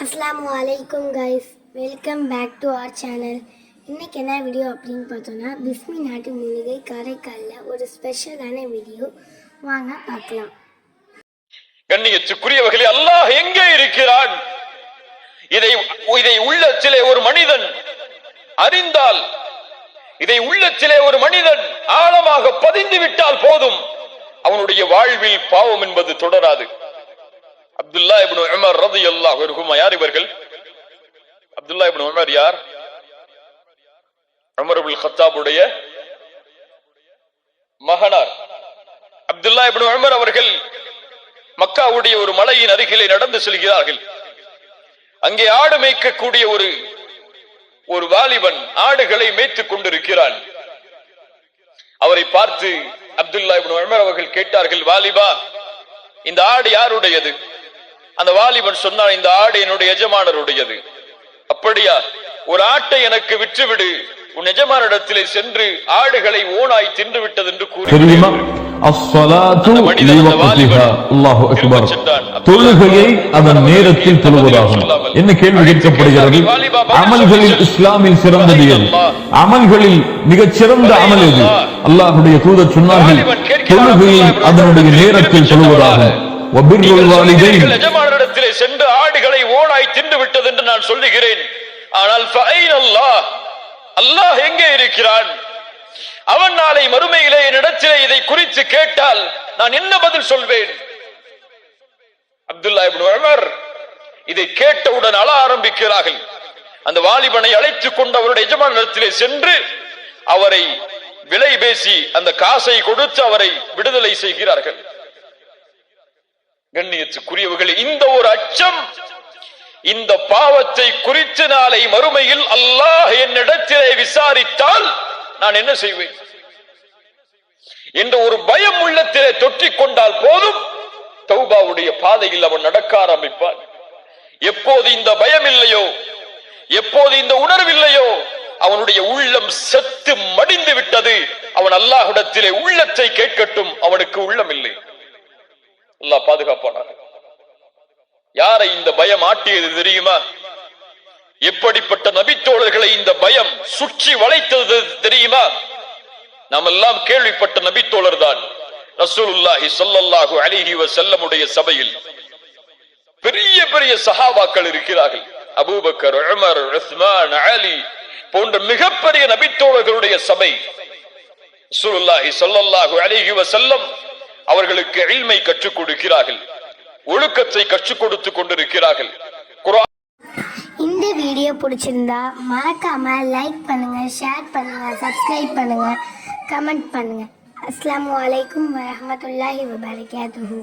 அஸ்ஸலாமு அலைக்கும் guys, welcome back to our channel. இன்றைக்கி என்ன வீடியோ அப்படின்னு பார்த்தோன்னா, பிஸ்மி நாட்டு மூலிகை காரைக்காலில் ஒரு ஸ்பெஷலான வீடியோ. வாங்க பார்க்கலாம். கண்ணியத்துக்குரியவர்களே, அல்லாஹ் எங்கே இருக்கிறான்? இதை உள்ளத்திலே ஒரு மனிதன் அறிந்தால், இதை உள்ளத்திலே ஒரு மனிதன் ஆழமாக பதிந்து விட்டால் போதும், அவனுடைய வாழ்வில் பாவம் என்பது தொடராது. அப்துல்லா இப்னு உமர் ரலியல்லாஹு அன்ஹுமா யார் இவர்கள்? அப்துல்லா இப்னு உமர் யார்? உமர் இப்னு கத்தாபுடைய மகனார். அப்துல்லா இப்னு உமர் அவர்கள் மக்காவுடைய ஒரு மலையின் அருகிலே நடந்து செல்கிறார்கள். அங்கே ஆடு மேய்க்கக்கூடிய ஒரு வாலிபன் ஆடுகளை மேய்த்துக் கொண்டிருக்கிறான். அவரை பார்த்து அப்துல்லா இப்னு உமர் அவர்கள் கேட்டார்கள், வாலிபா, இந்த ஆடு யாருடையது? அந்த வாலிபன் சொன்னான், இந்த ஆடு என்னுடைய எஜமானருடையது. அப்படியா? ஒரு ஆட்டை எனக்கு விற்றுவிடு, உன் எஜமானிடத்திலே சென்று ஆடுகளை ஓனாய் தின்று விட்டது என்று கூறினார். தொழுகையை அதன் நேரத்தில் தொழுவதாகும். என்ன கேள்வி கேட்கப்படுகிறது? அமல்களில் இஸ்லாமில் சிறந்தது எது? அமல்களில் மிகச் சிறந்த அமல் எது? அல்லாஹ்வுடைய தூதர் சொன்னார்கள், தொழுகையை அதனுடைய நேரத்தில் தொழுவதாகும். எஜமானிடத்திலே சென்று ஆடுகளை ஓனாய் தின்று விட்டது என்று நான் சொல்லுகிறேன். ஆனால் அல்லாஹ் எங்கே இருக்கிறான்? அவன் நாளை மறுமையிலே என்னிடத்திலே இதை குறித்து கேட்டால் நான் என்ன பதில் சொல்வேன்? அப்துல்லா இப்னு உமர் இதை கேட்டவுடன் அழ ஆரம்பிக்கிறார்கள். அந்த வாலிபனை அழைத்துக் கொண்டு அவருடைய எஜமானிடத்திலே சென்று அவரை விலை பேசி அந்த காசை கொடுத்து அவரை விடுதலை செய்கிறார்கள். கண்ணியத்துக்குரியவர்களே, இந்த ஒரு அச்சம், இந்த பாவத்தை குறித்து நாளை மறுமையில் அல்லாஹ் என்னிடத்திலே விசாரித்தால் நான் என்ன செய்வேன் என்ற ஒரு பயம் உள்ளத்திலே தொற்றிக் கொண்டால் போதும், தௌபாவுடைய பாதையில் அவன் நடக்க ஆரம்பிப்பான். எப்போது இந்த பயம் இல்லையோ, எப்போது இந்த உணர்வில்லையோ, அவனுடைய உள்ளம் செத்து மடிந்து விட்டது. அவன் அல்லாஹ்விடத்திலே உள்ளத்தை கேட்கட்டும், அவனுக்கு உள்ளம் இல்லை. அல்லாஹ் பாதுகாப்பானாக. யாரை இந்த பயம் ஆட்டியது தெரியுமா? எப்படிப்பட்ட நபித்தோழர்களை இந்த பயம் சுற்றி வளைத்தது தெரியுமா? நாம் எல்லாம் கேள்விப்பட்ட நபித்தோழர் தான் ரசூலுல்லாஹி ஸல்லல்லாஹு அலைஹி வஸல்லமுடைய சபையில் பெரிய பெரிய சஹாபாக்கள் இருக்கிறார்கள். அபூபக்கர், உமர், உஸ்மான், அலி போன்ற மிகப்பெரிய நபித்தோழர்களுடைய சபை. ரசூலுல்லாஹி ஸல்லல்லாஹு அலைஹி வஸல்லம் அவர்களுக்கு இல்மை கற்றுக் கொடுக்கிறார்கள், ஒழுக்கத்தை கற்றுக் கொடுத்து கொண்டிருக்கிறார்கள். இந்த வீடியோ பிடிச்சிருந்தா மறக்காம லைக் பண்ணுங்க, ஷேர் பண்ணுங்க, சப்ஸ்கிரைப் பண்ணுங்க, கமெண்ட் பண்ணுங்க. அஸ்ஸலாமு அலைக்கும் வரஹ்மத்துல்லாஹி வபரகாத்துஹு.